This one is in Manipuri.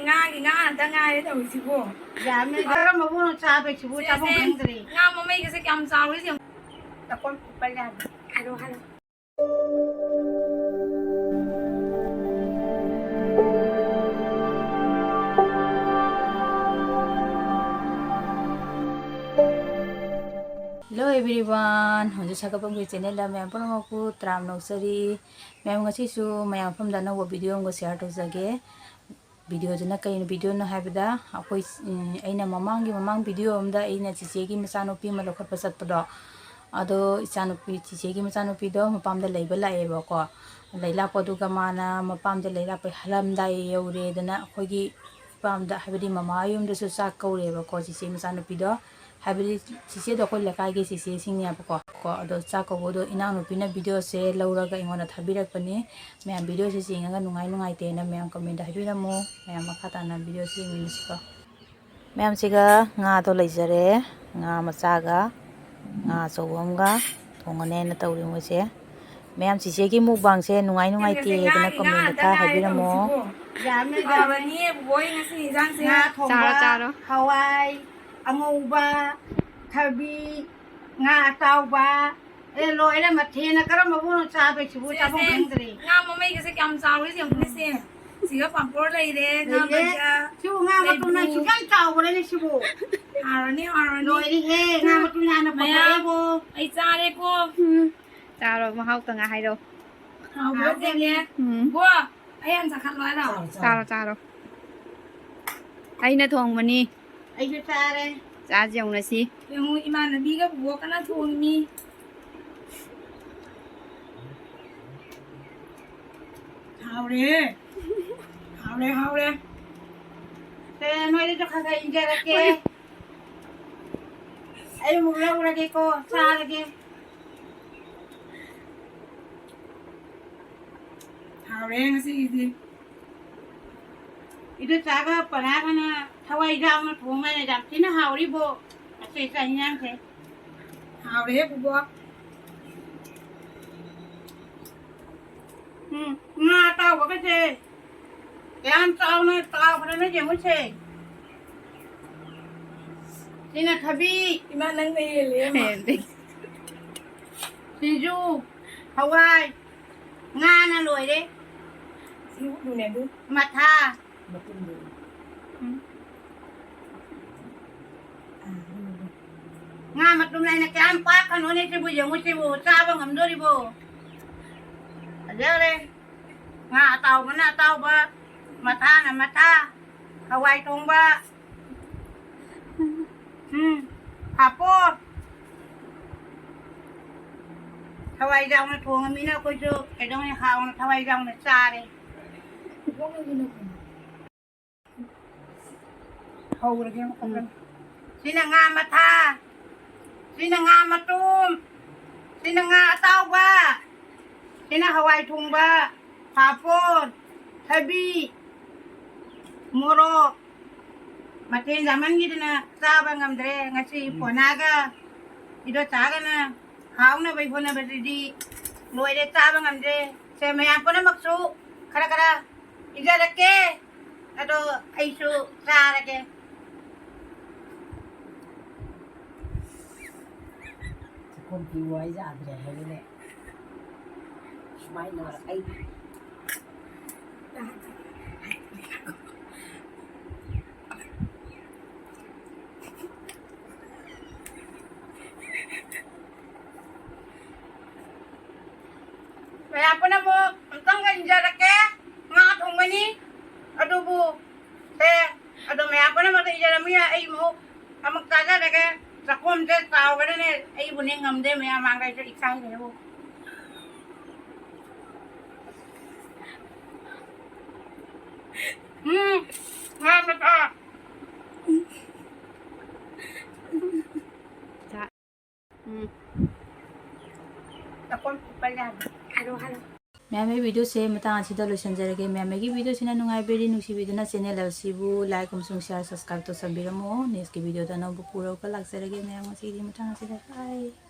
ngagi nga dangai da usibo ya me gara mabu no cha be chibu cha bo ngre nga mamai ke se kam sawi se ta kon palya halo halo Hello everyone, hojik sakapang ke channel la main pun aku tram nausari, main ngasi su main pun dana wo video ngo share to jage, video jana kain video na hai beda, aku aina mamang video amda aina cici ki masanopi malokhat pasat pada, ado isanopi cici ki masanopi do mapam da label la eba ko, laila padu kamana mapam da laila pe halam da yaure dana aku ki pam da habedi mama yum da su sak kaure eba ko cici masanopi do. Habis sisi do ko lekai ke sisi singnya ko ado cha ko bodo ina no pina video se laura ga ingona thabirak pani me video se singa ga nungai te na me comment habira mo me makata na video se milis ko me siga nga to leijare nga macha ga nga sobom ga thongane na tawri mo se me sisi ki mukbang se nungai te na comment ka habira mo ya me ga bani boy ngasi jang se charo hawai angouba thabi nga tauba e loi la mathe na kara mabu no cha be chibu cha bo ngre nga mamai ke se kam sawi se ni se siga pampor lai de nga baja chibu nga matu na chikan chau bole ni chibu harani loi ri he nga matu na na pa bo ai cha de ko cha rồi mà hao tầng hai đâu hao bo de le bo ai an sa khat loi da cha rồi ai na thong mà ni ai ju cha re cha dòng là gì yung imanabi ga bo kana thong ni hao re te noi de kha ga inja ra ke ai mu la ke ko cha ra ke hao re ngasi isi itu caga pernah kana thawai jang na thong na jam tina hauri bo ase sa nyang the hao re bo nga tao có cái gì cái ăn tao nó gì mới xe thì là thabi imanang na ile ma Siju Hawaii nga na lùi đi si du ne du mặt tha nga mặt hôm nay là cái ăn quá khăn nó này chỉ bây giờ mới chỉ bù sao bằng ngầm đôi đi bù giờ đây nga tàu mà na tàu ba mặt tha là mặt tha Hawaii thùng ba Hà Phốt Hawaii dòng là thùng mình nào coi chưa cái đó là hào Hawaii dòng là xa đi hao re ke ko sina nga matha sina nga matum sina nga tao ba sina Hawaii thùng ba Hà Phốt Thabi Moro matin zaman gitu na sa ba ngamdre ngasi ponaga ido taga na haung na bai phona badi loi de sa ba ngamdre se me apo na maksu khara khara ija rakke ado aisu sa rake con kêu quay ra để hay nè máy nào ấy me apo na mo tang ga ija rakke nga thong mani ado bu se ado me apo na mo ija ramia ai mo amak taja rake sakom de tao ga ne ai bu ne ngamde me amang ga iksai de bu nga mata cha takon palya halo halo ma'am video से मतंग असिदा लोसन जरगे मैम की वीडियो सिना नुंगाई बेरी नुसी बिदना चैनल असिबु लाइक अमसुंग शेयर सब्सक्राइब तो सबबिरमो नेक्स्ट की वीडियो दा नबु पुरो का लाग जरगे मैम असिदी मतंग असिदा बाय